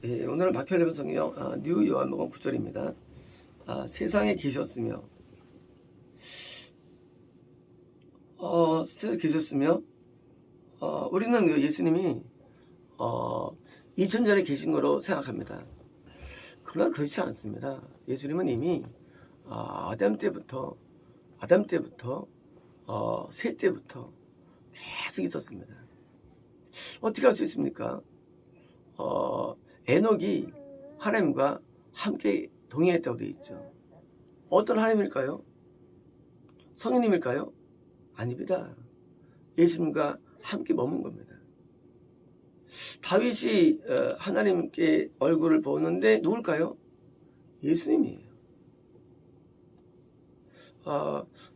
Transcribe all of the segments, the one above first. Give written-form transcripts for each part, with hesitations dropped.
예, 오늘은 마키아벨리 성경 뉴 요한복음 9절입니다. 세상에 계셨으며 세상에 계셨으며 우리는 그 예수님이 2000 전에 계신 거로 생각합니다. 그러나 그렇지 않습니다. 예수님은 이미 아담 때부터 새 때부터 계속 있었습니다. 어떻게 할 수 있습니까? 에녹이 하나님과 함께 동행했다고 되어 있죠. 어떤 하나님일까요? 성령님일까요? 아닙니다. 예수님과 함께 머문 겁니다. 다윗이 하나님께 얼굴을 보는데 누굴까요? 예수님이에요.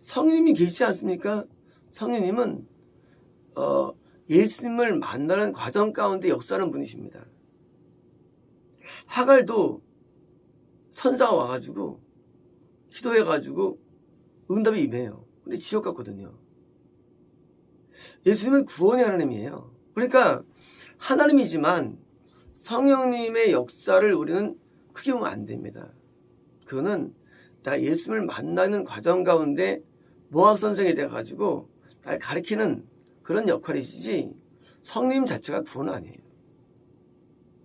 성령님이 계시지 않습니까? 성령님은 예수님을 만나는 과정 가운데 역사하는 분이십니다. 하갈도 천사가 와가지고 기도해가지고 응답이 임해요. 근데 지옥 갔거든요. 예수님은 구원의 하나님이에요. 그러니까 하나님이지만 성령님의 역사를 우리는 크게 보면 안 됩니다. 그거는 나 예수님을 만나는 과정 가운데 모학선생이 돼가지고 날 가르치는 그런 역할이시지 성님 자체가 구원은 아니에요.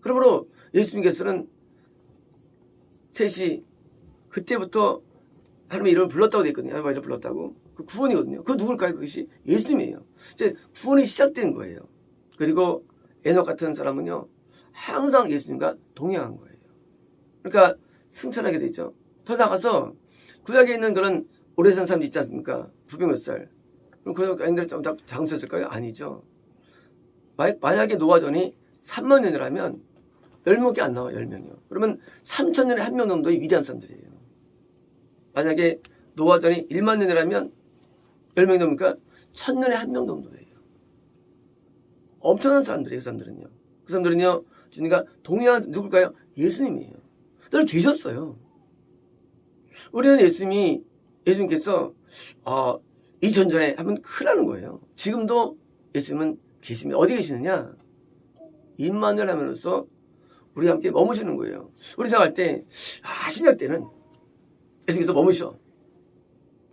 그러므로 예수님께서는 셋이 그때부터 하나님의 이름을 불렀다고 되어 있거든요. 하나님의 이름을 불렀다고. 그 구원이거든요. 그 누굴까요? 그것이 예수님이에요. 이제 구원이 시작된 거예요. 그리고 에녹 같은 사람은요, 항상 예수님과 동행한 거예요. 그러니까 승천하게 되죠. 더 나가서 구약에 있는 그런 오래 산 사람들 있지 않습니까? 900몇 살. 그럼 그 아이들 좀 장수했을까요? 아니죠. 만약에 노아전이 3만 년이라면 10명밖에 안 나와요. 10명이요. 그러면 3,000년에 한 명 정도의 위대한 사람들이에요. 만약에 노아전이 1만 년이라면 10명이 넘으니까 1,000년에 한 명 정도예요. 엄청난 사람들이에요. 그 사람들은요. 그 사람들은요. 주님과 동행한 누굴까요? 예수님이에요. 늘 계셨어요. 우리는 예수님께서 2000 전에 하면 큰일 나는 거예요. 지금도 예수님은 계십니다. 어디 계시느냐? 임마누엘 하면서 우리와 함께 머무시는 거예요. 우리 생각할 때 신약 때는 예수님께서 머무셔.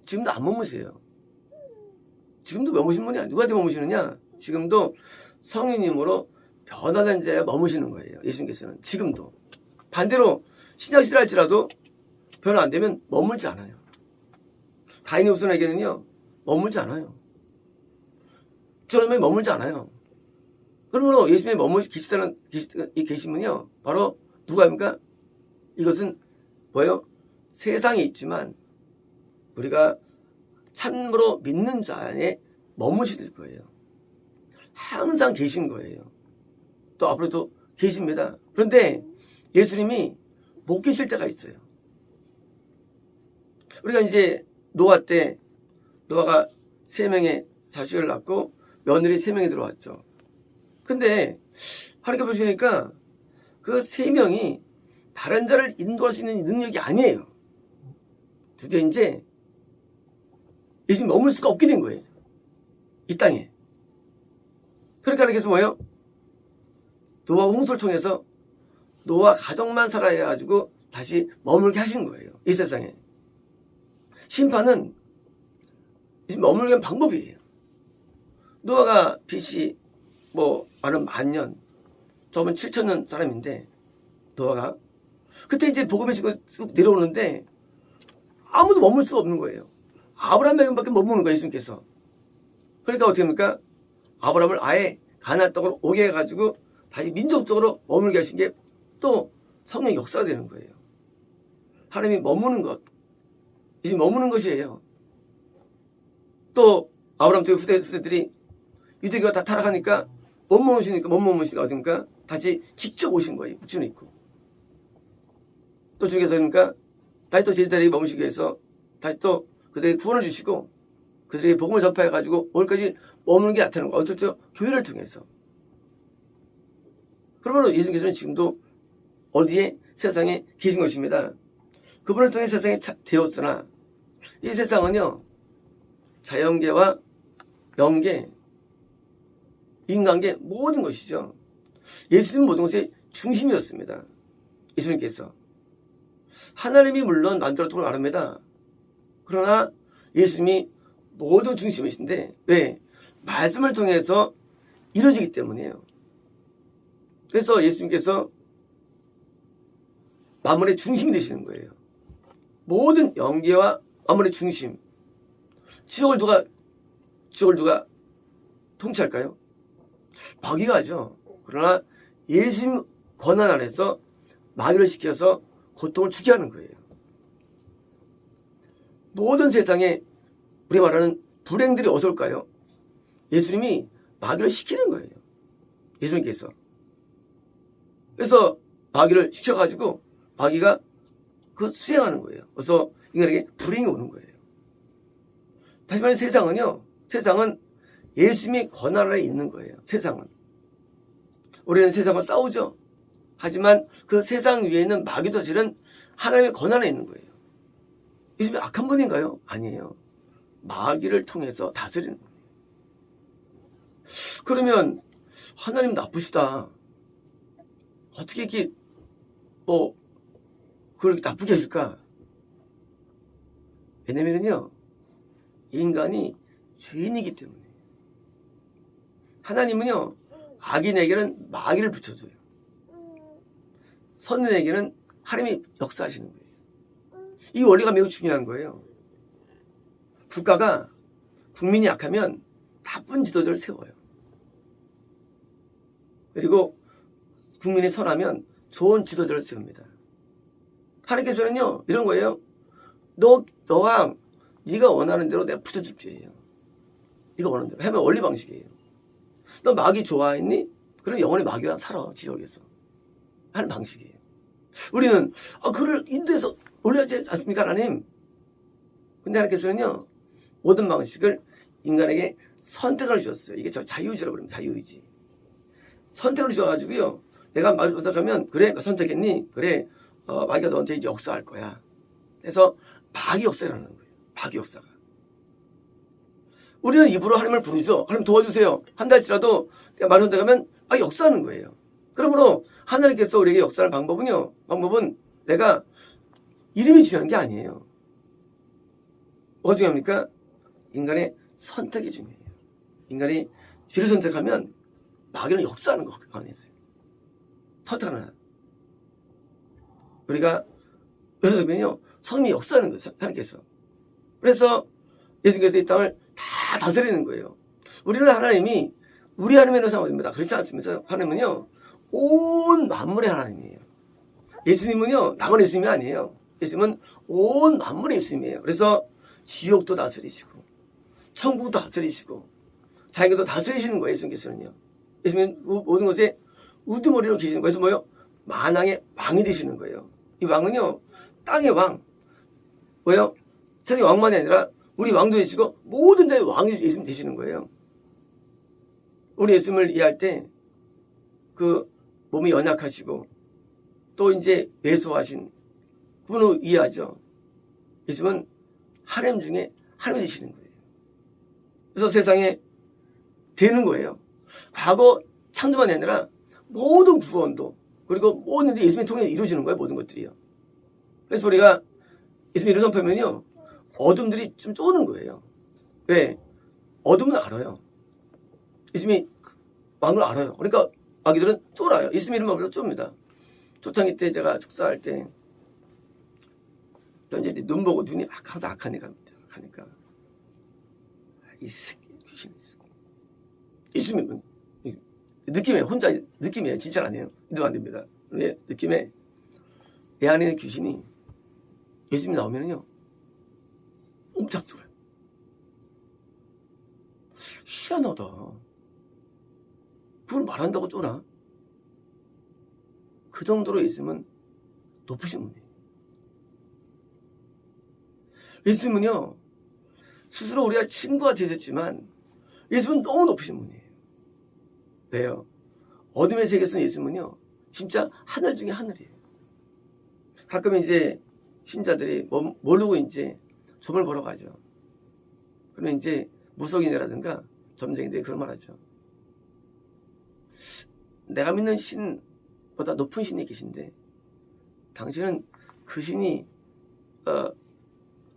지금도 안 머무세요. 지금도 머무신 분이 아니에요. 누구한테 머무시느냐? 지금도 성령님으로 변화된 자에 머무시는 거예요. 예수님께서는 지금도. 반대로 신약 시대 할지라도 변화 안 되면 머물지 않아요. 가인의 후손에게는요 머물지 않아요. 저놈에 머물지 않아요. 그러므로 예수님이 계시면요 바로 누가 합니까? 이것은 뭐예요? 세상에 있지만 우리가 참으로 믿는 자에 머무실 거예요. 항상 계신 거예요. 또 앞으로도 계십니다. 그런데 예수님이 못 계실 때가 있어요. 우리가 이제 노아 때 노아가 3명의 자식을 낳고 며느리 3명이 들어왔죠. 근데 하나님께 보시니까 그 3명이 다른 자를 인도할 수 있는 능력이 아니에요. 드디어 이제 예수님 머물 수가 없게 된 거예요. 이 땅에. 그러니까 하나님께서 뭐예요? 노아 홍수를 통해서 노아 가족만 살아야 해가지고 다시 머물게 하신 거예요. 이 세상에. 심판은 머물게 하는 방법이에요. 노아가 BC 많은 10,000년, 저번 7,000년 사람인데 노아가 그때 이제 복음의 쭉 내려오는데 아무도 머물 수가 없는 거예요. 아브라함에게밖에 머무는 거예요. 예수님께서. 그러니까 어떻게 합니까? 아브라함을 아예 가나안 땅으로 오게 해가지고 다시 민족적으로 머물게 하신 게 또 성령 역사가 되는 거예요. 하나님이 머무는 것, 이제 머무는 것이에요. 또 아브라함 때 후대들이 유대교가 다 타락하니까 못 머무시니까 어딥니까? 다시 직접 오신 거예요. 북촌에 있고. 또 주께서니까 다시 또 제자들에게 머무시기 위해서 다시 또 그들에게 구원을 주시고 그들에게 복음을 전파해가지고 오늘까지 머무는 게 나타나는 거예요. 어떻죠? 교회를 통해서. 그러므로 예수님께서는 지금도 어디에? 세상에 계신 것입니다. 그분을 통해 세상에 되었으나 이 세상은요 자연계와 영계, 인간계 모든 것이죠. 예수님 모든 것의 중심이었습니다. 예수님께서. 하나님이 물론 만들었던 걸 말합니다. 그러나 예수님이 모든 중심이신데 왜? 말씀을 통해서 이루어지기 때문이에요. 그래서 예수님께서 만물의 중심이 되시는 거예요. 모든 영계와 만물의 중심. 지옥을 누가 통치할까요? 마귀가 하죠. 그러나 예수님 권한 안에서 마귀를 시켜서 고통을 주게 하는 거예요. 모든 세상에 우리 말하는 불행들이 어디서 올까요? 예수님이 마귀를 시키는 거예요. 예수님께서. 그래서 마귀를 시켜가지고 마귀가 그 수행하는 거예요. 그래서 인간에게 불행이 오는 거예요. 다시 말해 세상은 예수님의 권한 아래 있는 거예요. 세상은. 우리는 세상과 싸우죠. 하지만 그 세상 위에 있는 마귀도 실은 하나님의 권한에 있는 거예요. 예수님이 악한 분인가요? 아니에요. 마귀를 통해서 다스리는 거예요. 그러면 하나님 나쁘시다. 어떻게 이렇게 그렇게 나쁘게 하실까? 왜냐면요, 인간이 죄인이기 때문에. 하나님은요, 악인에게는 마귀를 붙여줘요. 선인에게는 하나님이 역사하시는 거예요. 이 원리가 매우 중요한 거예요. 국가가 국민이 약하면 나쁜 지도자를 세워요. 그리고 국민이 선하면 좋은 지도자를 세웁니다. 하나님께서는요, 이런 거예요. 너가 네가 원하는 대로 내가 붙여줄게. 네가 원하는 대로 하면 원리 방식이에요. 너 마귀 좋아했니? 그럼 영원히 마귀가 살아, 지옥에서. 하는 방식이에요. 우리는 그를 인도해서 올려야지 않습니까, 하나님? 근데 하나님께서는요, 모든 방식을 인간에게 선택을 주셨어요. 이게 저 자유의지라고 그러면 자유의지. 선택을 주셔가지고요, 내가 마귀 선택하면, 그래, 선택했니? 그래, 마귀가 너한테 이제 역사할 거야. 그래서 마귀 역사라는 거예요. 마귀 역사가. 우리는 입으로 하나님을 부르죠. 하나님 도와주세요. 한 달치라도 내가 말 선택하면 역사하는 거예요. 그러므로 하나님께서 우리에게 역사할 방법은 내가 이름이 중요한 게 아니에요. 뭐가 중요합니까? 인간의 선택이 중요해요. 인간이 죄를 선택하면 마귀는 역사하는 거 그 안에 있어요. 선택하나. 우리가 여기서 보면요, 성령이 역사하는 거예요. 하나님께서. 그래서 예수님께서 이 땅을 다 다스리는 거예요. 우리는 하나님이 우리 하나님의 상황입니다. 그렇지 않습니까? 하나님은요, 온 만물의 하나님이에요. 예수님은요, 나만 예수님이 아니에요. 예수님은 온 만물의 예수님이에요. 그래서 지옥도 다스리시고 천국도 다스리시고 자기도 다스리시는 거예요. 예수님께서는요. 예수님은 모든 것에 우두머리로 계시는 거예요. 그래서 뭐요? 만왕의 왕이 되시는 거예요. 이 왕은요, 땅의 왕. 뭐요? 세상의 왕만이 아니라 우리 왕도 되시고 모든 자의 왕이 예수님 되시는 거예요. 우리 예수님을 이해할 때 그 몸이 연약하시고 또 이제 왜소하신 그분을 이해하죠. 예수님은 하나님 중에 하나님이 되시는 거예요. 그래서 세상에 되는 거예요. 과거 창조만이 아니라 모든 구원도 그리고 모든 게 예수님을 통해 이루어지는 거예요. 모든 것들이요. 그래서 우리가 예수님 이런 선포하면요, 어둠들이 좀 쪼는 거예요. 왜? 어둠은 알아요. 예수님이 왕을 알아요. 그러니까 아기들은 쫄아요. 예수님 이름만 불러 좁니다. 초창기 때 제가 축사할 때 이제 눈 보고 눈이 항상 악하니까 이 새끼 귀신이 있어. 예수님 느낌에 혼자 느낌이에요. 진짜 아니에요. 믿으면 안 됩니다. 근데 느낌에 내 안에 있는 귀신이 예수님이 나오면은요, 엄청 쫄아요. 희한하다. 그걸 말한다고 쫄아? 그 정도로 예수님은 높으신 분이에요. 예수님은요, 스스로 우리가 친구가 되셨지만 예수님은 너무 높으신 분이에요. 왜요? 어둠의 세계에서는 예수님은요, 진짜 하늘 중에 하늘이에요. 가끔 이제 신자들이 모르고 이제 점을 보러 가죠. 그러면 이제 무속인이라든가 점쟁이들이 그런 말 하죠. 내가 믿는 신 신보다 높은 신이 계신데 당신은 그 신이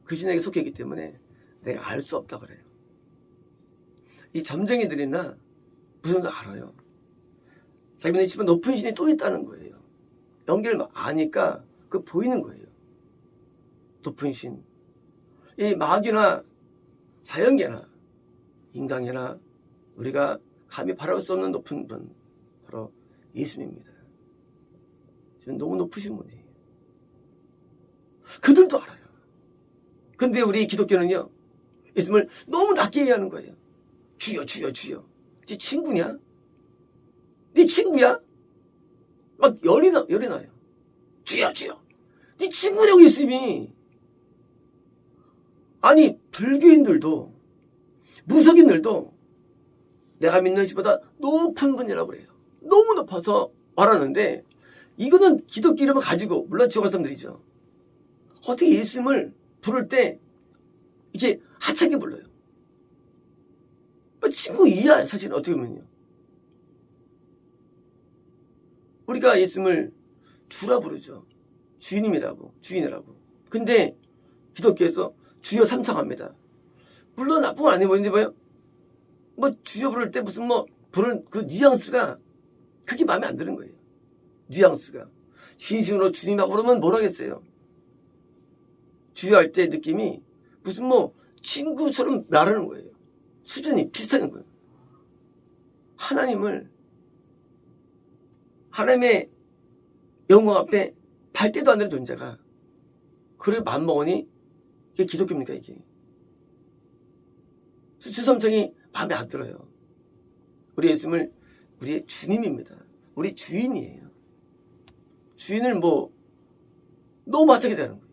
그 신에게 속해 있기 때문에 내가 알 수 없다 그래요. 이 점쟁이들이나 무슨 알아요. 자기네 집에 높은 신이 또 있다는 거예요. 연기를 아니까 그 보이는 거예요. 높은 신. 이 마귀나 자연계나 인간계나 우리가 감히 바라볼 수 없는 높은 분, 바로 예수님입니다. 지금 너무 높으신 분이에요. 그들도 알아요. 근데 우리 기독교는요, 예수님을 너무 낮게 얘기하는 거예요. 주여, 주여, 주여. 네 친구냐? 네 친구야? 막 열이 나요. 주여, 주여. 네 친구냐고, 예수님이. 아니, 불교인들도, 무속인들도 내가 믿는 신보다 높은 분이라고 그래요. 너무 높아서 말하는데, 이거는 기독교 이름을 가지고, 물론 지옥 갈 사람들이죠. 어떻게 예수님을 부를 때, 이렇게 하찮게 불러요. 친구 이하야, 사실 어떻게 보면요. 우리가 예수님을 주라 부르죠. 주인님이라고, 주인이라고. 근데 기독교에서 주여 삼창합니다. 물론 나쁜 건 아니에요. 근데 뭐예요? 뭐 주여 부를 때 무슨 뭐 부를 그 뉘앙스가 그게 마음에 안 드는 거예요. 뉘앙스가. 진심으로 주님하고 그러면 뭘 하겠어요? 주여 할 때 느낌이 무슨 뭐 친구처럼 나르는 거예요. 수준이 비슷한 거예요. 하나님의 영광 앞에 발대도 안 되는 존재가 그래 맘먹으니 이게 기독교입니까 이게? 수삼청이 마음에 안 들어요. 우리 예수님을 우리의 주님입니다. 우리 주인이에요. 주인을 뭐 너무 하찮게 대하는 거예요.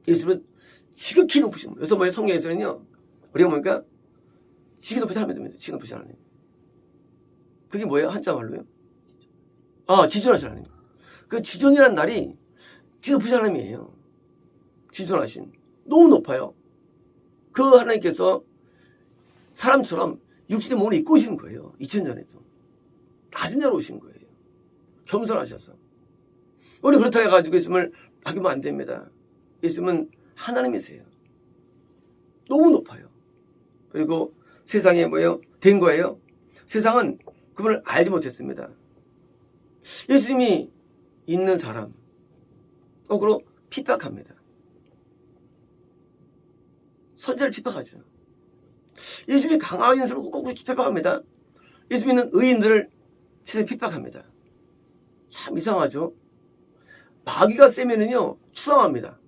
예수님은 지극히 높으신 분. 그래서 뭐예요? 성경에서는요. 우리가 보니까 지극히 높으신 하나님 됩니다. 지극히 높으신 하나님. 그게 뭐예요? 한자 말로요? 지존하신 하나님. 그 지존이라는 날이 지극히 높으신 하나님이에요. 지존하신. 너무 높아요. 그 하나님께서 사람처럼 육신의 몸을 입고 오시는 거예요. 2000년에도. 낮은 자로 오신 거예요. 겸손하셔서. 우리 그렇다 해가지고 예수님을 바뀌면 안 됩니다. 예수님은 하나님이세요. 너무 높아요. 그리고 세상에 뭐예요? 된 거예요. 세상은 그분을 알지 못했습니다. 예수님이 있는 사람 거꾸로 핍박합니다. 선지자를 핍박하죠. 예수님이 강하게 있는 사람을 거꾸로 핍박합니다. 예수 믿는 의인들을 세상에 핍박합니다. 참 이상하죠. 마귀가 세면은요 추앙합니다.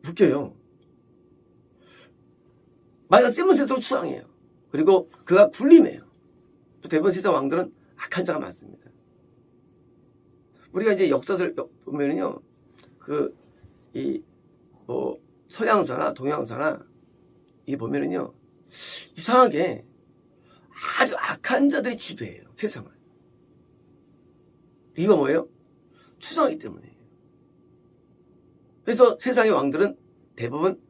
웃겨요. 마귀가 세면 세상 추앙해요. 그리고 그가 군림해요. 대부분 세상 왕들은 악한 자가 많습니다. 우리가 이제 역사를 보면은요, 서양사나 동양사나 이 보면은요, 이상하게 아주 악한 자들이 지배해요, 세상을. 이거 뭐예요? 추상하기 때문이에요. 그래서 세상의 왕들은 대부분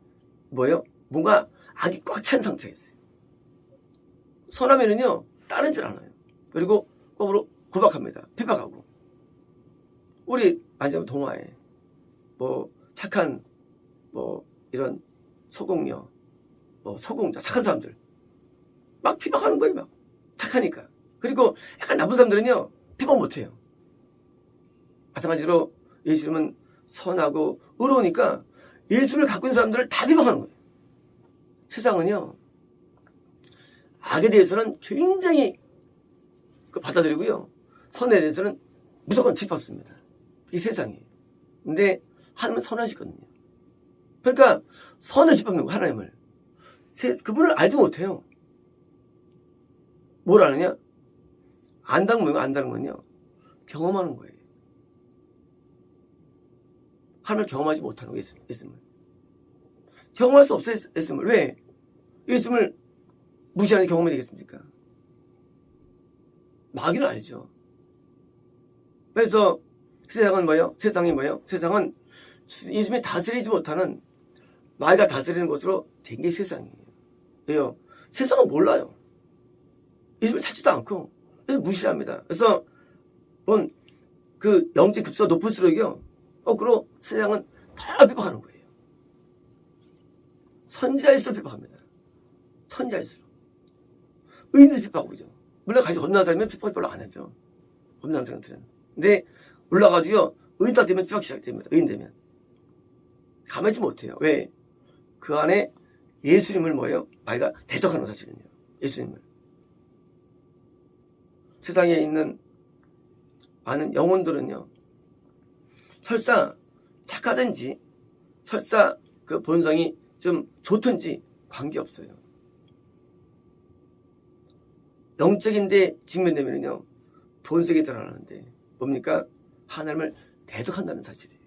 뭐예요? 뭔가 악이 꽉 찬 상태가 있어요. 선하면은요, 따르질 않아요. 그리고 거꾸로 구박합니다. 핍박하고. 우리, 아니면 동화에, 착한, 이런 소공녀, 소공자, 착한 사람들. 막 핍박하는 거예요, 막. 착하니까. 그리고 약간 나쁜 사람들은요, 핍박 못해요. 마찬가지로 예수님은 선하고 의로우니까 예수님을 갖고 있는 사람들을 다 핍박하는 거예요. 세상은요, 악에 대해서는 굉장히 받아들이고요. 선에 대해서는 무조건 짓밟습니다. 이 세상이에요. 근데 하나님은 선하시거든요. 그러니까 선을 짓밟는 거예요, 하나님을. 그분을 알지 못해요. 뭘 아느냐? 안다는 건요. 경험하는 거예요. 하나님을 경험하지 못하는 거예요, 예수님을. 경험할 수 없어요, 예수님을. 왜? 예수님을 무시하는 경험이 되겠습니까? 마귀는 알죠. 그래서 세상은 뭐예요? 세상은 예수님이 다스리지 못하는 마귀가 다스리는 것으로 된 게 세상이에요. 왜요? 세상은 몰라요. 예수님을 찾지도 않고 그래서 무시합니다. 그래서 그 영적 급수가 높을수록요, 거꾸로 세상은 더 핍박하는 거예요. 선지자일수록 핍박합니다. 선지자일수록. 의인들 핍박하고 있죠. 물론 같이 겁나는 사람이면 핍박이 별로 안 하죠. 겁나는 사람들은. 근데 올라가지고요, 의인 딱 되면 핍박이 시작됩니다. 의인 되면. 가만히 있지 못해요. 왜? 그 안에 예수님을 뭐예요? 아이가 대적하는 사실은요. 예수님을. 세상에 있는 많은 영혼들은요, 설사 착하든지, 설사 그 본성이 좀 좋든지 관계없어요. 영적인데 직면되면요, 본색이 드러나는데, 뭡니까? 하나님을 대적한다는 사실이에요.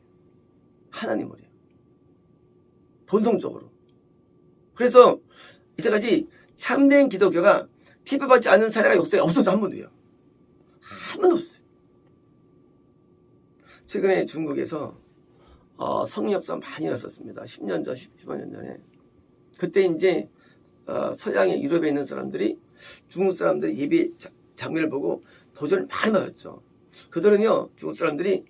하나님을요. 본성적으로. 그래서 이때까지 참된 기독교가 핍박받지 않은 사례가 역사에 없어서 한 번도요. 한 번도 없어요. 최근에 중국에서 성령 역사 많이 났었습니다. 10년 전, 15년 전에. 그때 이제 서양의 유럽에 있는 사람들이 중국 사람들의 예배 장면을 보고 도전을 많이 받았죠. 그들은요, 중국 사람들이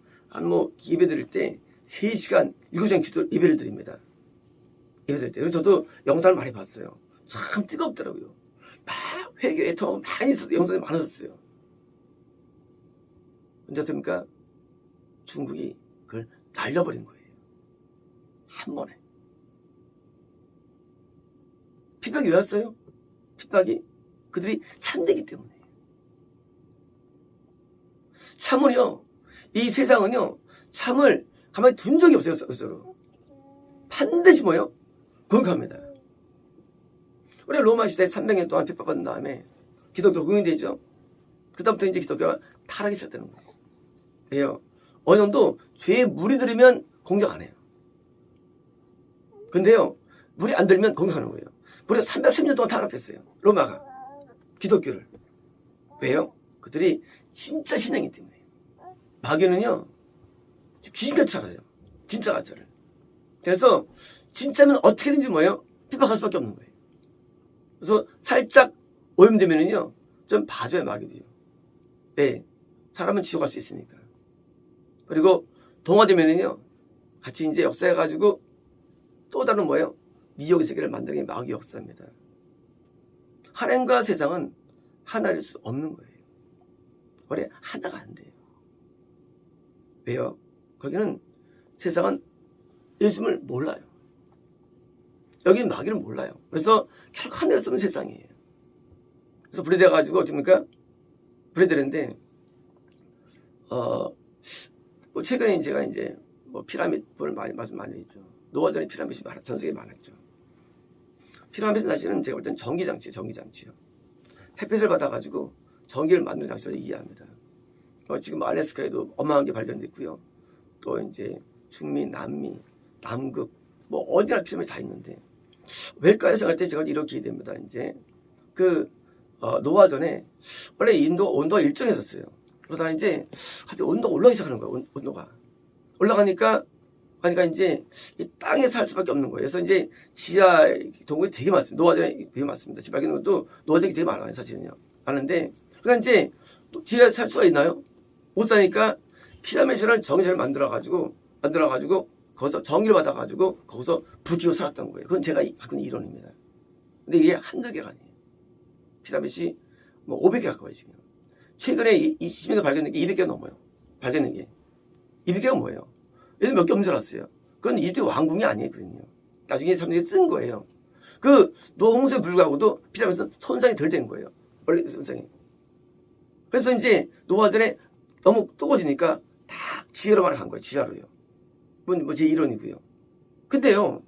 예배 드릴 때 3시간, 7시간 예배를 드립니다. 예배 드릴 때. 그래서 저도 영상을 많이 봤어요. 참 뜨겁더라고요. 막 회개에 더 많이 있었어요. 영상이 많았었어요. 근데 어떻습니까? 중국이 그걸 날려버린 거예요. 한 번에. 핍박이 왜 왔어요? 핍박이 그들이 참되기 때문이에요. 참은요, 이 세상은요, 참을 가만히 둔 적이 없어요, 스스로. 반드시 뭐요? 공격합니다. 우리 로마 시대 300년 동안 핍박받은 다음에 기독교가 공인되죠. 그다음부터 이제 기독교가 타락이 시작되는 거예요. 왜요? 어느 정도 죄에 물이 들으면 공격 안 해요. 근데요, 물이 안 들면 공격하는 거예요. 무려 330년 동안 타락했어요. 로마가. 기독교를. 왜요? 그들이 진짜 신앙이기 때문에. 마귀는요, 귀신같이 알아요. 진짜 가짜를. 그래서 진짜면 어떻게든지 뭐예요? 핍박할 수밖에 없는 거예요. 그래서 살짝 오염되면은요, 좀 봐줘요, 마귀도요. 왜? 사람은 지옥 갈 수 있으니까. 그리고 동화되면은요, 같이 이제 역사해가지고 또 다른 뭐예요? 미혹의 세계를 만드는 게 마귀 역사입니다. 하나님과 세상은 하나일 수 없는 거예요. 원래 하나가 안 돼요. 왜요? 거기는 세상은 예수님을 몰라요. 여기는 마귀를 몰라요. 그래서 결국 하늘에 쓰는 세상이에요. 그래서 분리돼가지고 어떻습니까? 분리되는데 최근에 제가 이제 피라밋을 많이 했죠. 노아 전에 피라밋이 전 세계에 많았죠. 피라밋은 사실은 제가 볼 때는 전기장치요. 햇빛을 받아가지고 전기를 만드는 장치를 이해합니다. 지금 알래스카에도 어마어마한 게 발견됐고요. 또 이제 중미, 남미, 남극, 어디나 피라밋이 다 있는데, 왜일까요? 생각할 때 제가 이렇게 됩니다. 이제, 노아 전에, 원래 인도 온도가 일정했었어요. 그러다 이제, 갑자기 온도가 올라가기 시작하는 거예요, 온도가. 올라가니까 이제, 이 땅에 살 수밖에 없는 거예요. 그래서 이제, 지하 동굴이 되게 많습니다. 노아 전에 되게 많습니다. 집 밝히는 것도 노아 전에 되게 많아요, 사실은요. 많은데, 그러니까 이제, 지하에 살 수가 있나요? 못 사니까, 피라밋이라는 정신을 만들어가지고, 거기서 정의를 받아가지고, 거기서 부지고 살았던 거예요. 그건 제가 갖고 있는 이론입니다. 근데 이게 한두 개가 아니에요. 피라밋이 500개 가까워요, 지금. 최근에 20년에 발견된 게 200개가 넘어요. 발견된 게. 200개가 뭐예요? 얘들 몇 개 없는 줄 알았어요. 그건 이집트 왕궁이 아니거든요. 나중에 사람들이 쓴 거예요. 노홍수에 불구하고도 피라밋은 손상이 덜 된 거예요. 원래 손상이. 그래서 이제 노아 전에 너무 뜨거워지니까 다 지하로만 간 거예요. 지하로요. 제 이론이고요. 근데요,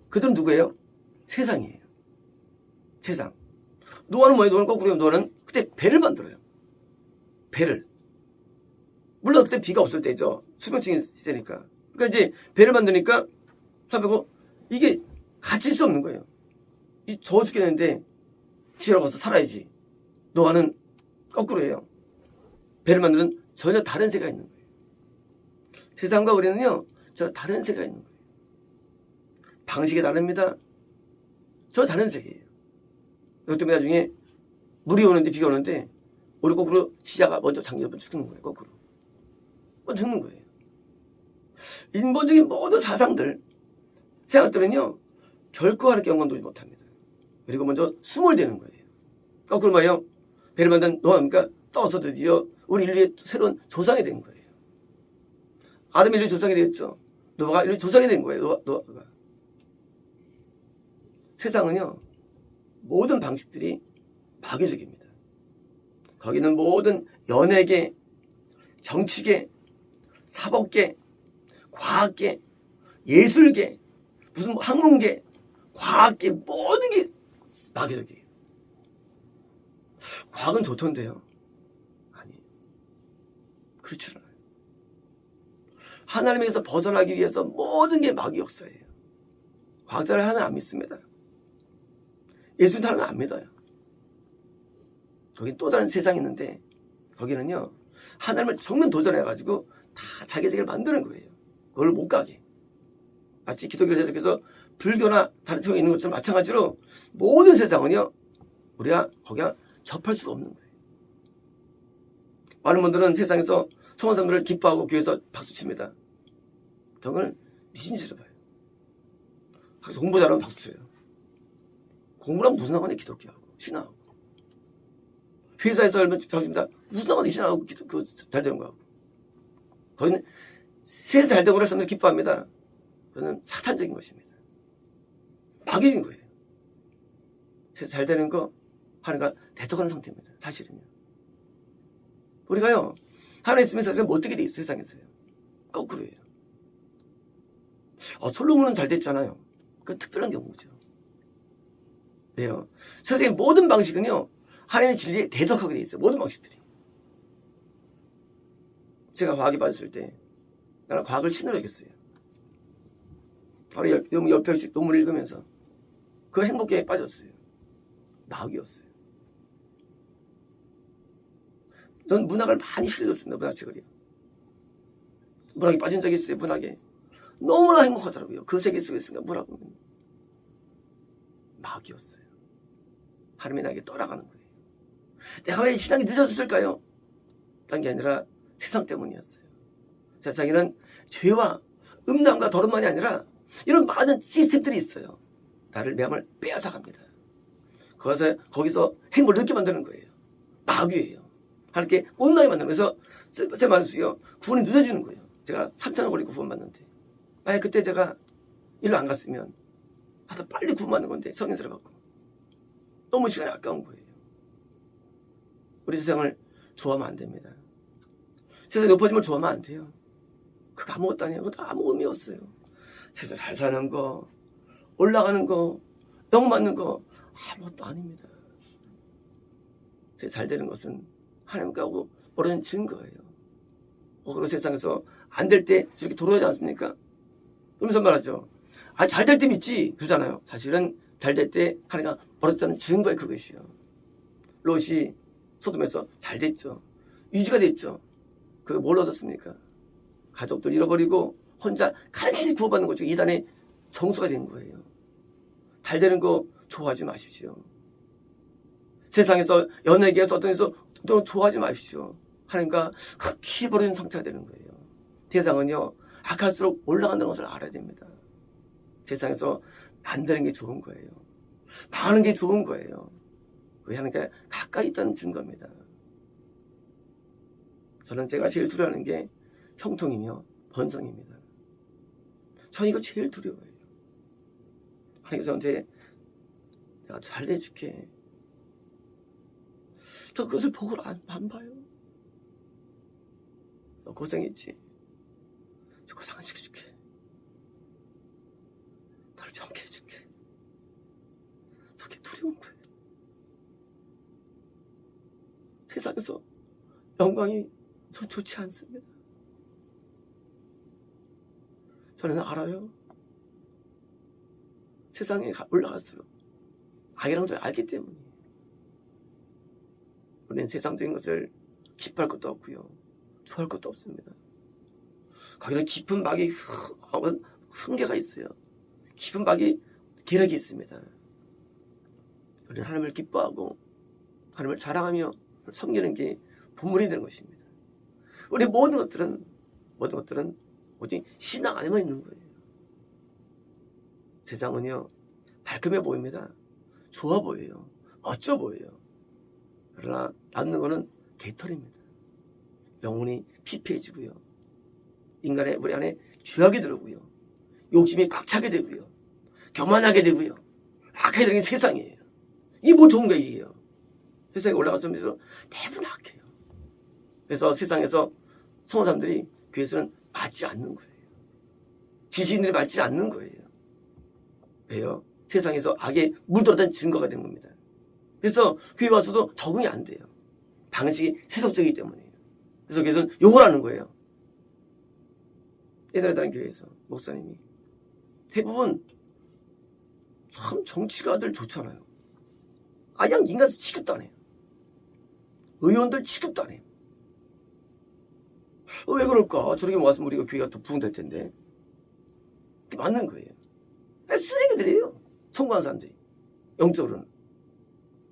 그들은 누구예요? 세상이에요. 세상. 노아는 뭐예요? 노아는 거꾸로 노아는 그때 배를 만들어요. 배를. 물론 그때 비가 없을 때죠. 수평층이 시대니까. 그러니까 이제 배를 만드니까 사람들고 이게 갇힐 수 없는 거예요. 더워 죽겠는데 지하로 가서 살아야지. 노아는 거꾸로 해요. 배를 만드는 전혀 다른 세계가 있는 거예요. 세상과 우리는요, 전혀 다른 세계가 있는 거예요. 방식이 다릅니다. 전혀 다른 세계예요. 이것 때문에 나중에 물이 오는데 비가 오는데 우리 거꾸로 지자가 먼저 장기를 죽는 거예요. 거꾸로. 먼저 죽는 거예요. 인본적인 모든 사상들, 생각들은요, 결코 하나님께 영광 돌리지 못합니다. 그리고 먼저 수몰되는 거예요. 거꾸로 말이요, 배를 만든 노아입니까? 떠서 드디어 우리 인류의 새로운 조상이 된 거예요. 아담이 인류 조상이 되었죠. 노아가 인류 조상이 된 거예요. 노아가. 세상은요, 모든 방식들이 마귀적입니다. 거기는 모든 연예계, 정치계, 사법계, 과학계, 예술계, 무슨 학문계, 과학계, 모든 게 마귀적이에요. 과학은 좋던데요. 아니, 그렇지 않아요. 하나님에서 벗어나기 위해서 모든 게 마귀 역사예요. 과학자를 하면 안 믿습니다. 예수님 하면 안 믿어요. 거긴 또 다른 세상이 있는데 거기는요, 하나님을 정면 도전해가지고 다 자기 세계를 만드는 거예요. 그걸 못 가게. 마치 기독교 세상에서 불교나 다른 세상에 있는 것처럼 마찬가지로 모든 세상은요, 우리가 거기가 접할 수가 없는 거예요. 많은 분들은 세상에서 성한 사람들을 기뻐하고 교회에서 박수칩니다. 저걸 미신지로 봐요. 그래서 공부 잘하면 박수쳐요. 공부랑 무슨 상관이 기독교하고 신앙하고. 회사에서 알면 박수칩니다. 무슨 상관이 신앙하고 잘 되는 거하고. 거기는 세상 잘 되고 그럴 사람들 기뻐합니다. 그거는 사탄적인 것입니다. 마귀적인 거예요. 세상 잘 되는 거 하나님과 대적하는 상태입니다. 사실은요. 우리가요, 하나님 있으면 세상에 뭐 어떻게 돼 있어요? 세상에서요. 거꾸로예요. 솔로몬은 잘 됐잖아요. 그건 특별한 경우죠. 왜요? 세상의 모든 방식은요, 하나님의 진리에 대적하게 돼 있어요. 모든 방식들이. 제가 과학에 빠졌을 때 나는 과학을 신으로 여겼어요. 하루에 10편씩 논문을 읽으면서 그 행복에 빠졌어요. 마귀였어요. 전 문학을 많이 실려줬습니다. 문학책을요. 문학에 빠진 적이 있어요. 문학에. 너무나 행복하더라고요. 그 세계 속에 있으니까 문학은 마귀였어요. 하나님이 나에게 떠나가는 거예요. 내가 왜 신앙이 늦어졌을까요? 딴 게 아니라 세상 때문이었어요. 세상에는 죄와 음란과 더러움만이 아니라 이런 많은 시스템들이 있어요. 나를 내 마음을 빼앗아갑니다. 거기서 행복을 늦게 만드는 거예요. 마귀예요. 하나님께 못나게 만드는 거예요. 그래서 제 말씀이요, 구원이 늦어지는 거예요. 제가 3,000원 걸리고 구원받는데 만약 그때 제가 일로 안 갔으면 더 빨리 구원받는 건데 성인세를 받고 너무 시간이 아까운 거예요. 우리 세상을 좋아하면 안 됩니다. 세상이 높아지면 좋아하면 안 돼요. 그거 아무것도 아니에요. 그것도 아무 의미 없어요. 세상 잘 사는 거, 올라가는 거, 영 맞는 거 아무것도 아닙니다. 잘 되는 것은 하나님과 멀어진 증거예요. 그리고 세상에서 안 될 때 저렇게 돌아오지 않습니까? 그러면서 말하죠. 잘 될 때 믿지 그러잖아요. 사실은 잘 될 때 하나님과 멀어졌다는 증거예요. 그것이요. 롯이 소돔에서 잘 됐죠. 유지가 됐죠. 그게 뭘 얻었습니까? 가족들 잃어버리고 혼자 간신히 구원받는 거죠. 이단의 정수가 된 거예요. 잘 되는 거 좋아하지 마십시오. 세상에서 연예계에서 어떤 데서 좋아하지 마십시오. 하나님과 흑히 버리는 상태가 되는 거예요. 세상은요, 악할수록 올라간다는 것을 알아야 됩니다. 세상에서 안 되는 게 좋은 거예요. 망하는 게 좋은 거예요. 그게 하나님께 가까이 있다는 증거입니다. 저는 제가 제일 두려워하는 게 형통이며 번성입니다. 저는 이거 제일 두려워해요. 하나님께서 저한테 내가 잘 내줄게. 저 그것을 복을 안 봐요. 너 고생했지? 저 고생 안 시켜줄게. 너를 병케 해줄게. 저게 두려운 거예요. 세상에서 영광이 좀 좋지 않습니다. 저는 알아요. 세상에 올라갈수록 악이라는 것을 알기 때문이에요. 우리는 세상적인 것을 기뻐할 것도 없고요. 좋아할 것도 없습니다. 거기는 깊은 막이 흥계가 있어요. 깊은 막이 계략이 있습니다. 우리는 하나님을 기뻐하고 하나님을 자랑하며 섬기는 게 본분이 되는 것입니다. 우리 모든 것들은 오직 신앙 안에만 있는 거예요. 세상은요, 달콤해 보입니다. 좋아 보여요. 멋져 보여요. 그러나 남는 거는 개털입니다. 영혼이 피폐해지고요. 인간의 우리 안에 죄악이 들어오고요. 욕심이 꽉 차게 되고요. 교만하게 되고요. 악하게 되는 게 세상이에요. 이게 뭘 좋은 거예요, 이게요. 세상에 올라가서 대부분 악해요. 그래서 세상에서 성한 사람들이 교회에서는 맞지 않는 거예요. 지식인들이 맞지 않는 거예요. 왜요? 세상에서 악에 물들어다는 증거가 된 겁니다. 그래서 교회 와서도 적응이 안 돼요. 방식이 세속적이기 때문이에요. 그래서 교회에서는 욕을 하는 거예요. 옛날에 다른 교회에서 목사님이 대부분 참 정치가들 좋잖아요. 그냥 인간 취급도 안 해요. 의원들 취급도 안 해요. 왜 그럴까? 저렇게 모았으면 우리가 교회가 더 부흥될 텐데. 그게 맞는 거예요. 쓰레기들이에요. 성공한 사람들이. 영적으로는.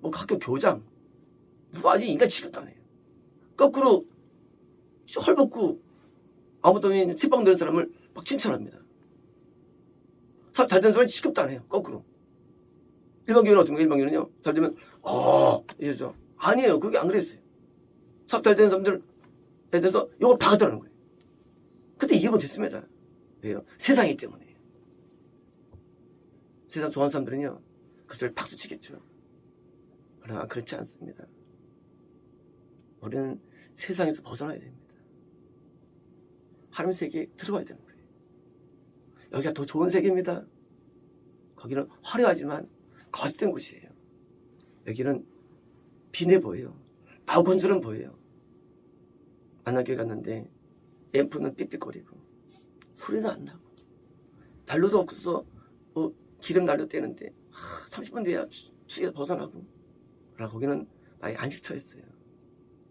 뭐 학교 교장. 누가 아직 인간 취급도 안 해요. 거꾸로 헐벗고 아무도 없는 책방 되는 사람을 막 칭찬합니다. 사업 잘 되는 사람은 취급도 안 해요. 거꾸로. 일반 교회는 어떤가? 일반 교회는요. 잘 되면 이러죠. 아니에요. 그게 안 그랬어요. 사업 잘 되는 사람들에 대해서 이걸 박아달라는 거예요. 그때 이해 못했습니다. 왜요? 세상이기 때문이에요. 세상 좋아하는 사람들은요. 그것을 박수치겠죠. 그러나 그렇지 않습니다. 우리는 세상에서 벗어나야 됩니다. 하나님 세계에 들어와야 되는 거예요. 여기가 더 좋은 세계입니다. 거기는 화려하지만 거짓된 곳이에요. 여기는 비내 보여요. 마구건조는 보여요. 만나교회 갔는데 앰프는 삑삑거리고 소리는 안 나고 난로도 없어서 기름 난로 떼는데 30분 뒤에 추위에서 벗어나고. 그러나 거기는 나의 안식처였어요.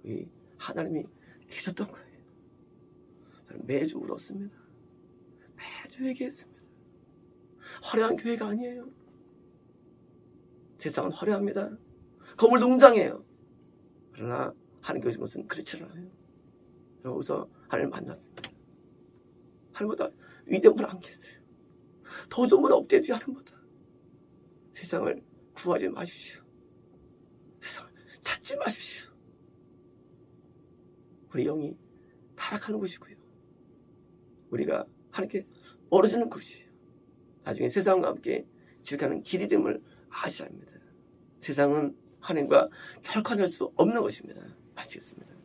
거기 하나님이 계셨던 거예요. 저는 매주 울었습니다. 매주 회개했습니다. 화려한 교회가 아니에요. 세상은 화려합니다. 건물 농장이에요. 그러나 하나님 교회 것은 그렇지 않아요. 여기서 하나님을 만났습니다. 하나님보다 위대한 분 안 계세요. 더 좋은 분 없대요. 하나님보다. 세상을 구하지 마십시오. 세상을 찾지 마십시오. 우리 영이 타락하는 곳이고요. 우리가 하나님께 멀어지는 곳이에요. 나중에 세상과 함께 지속하는 길이 됨을 아셔야 합니다. 세상은 하나님과 결코 할 수 없는 것입니다. 마치겠습니다.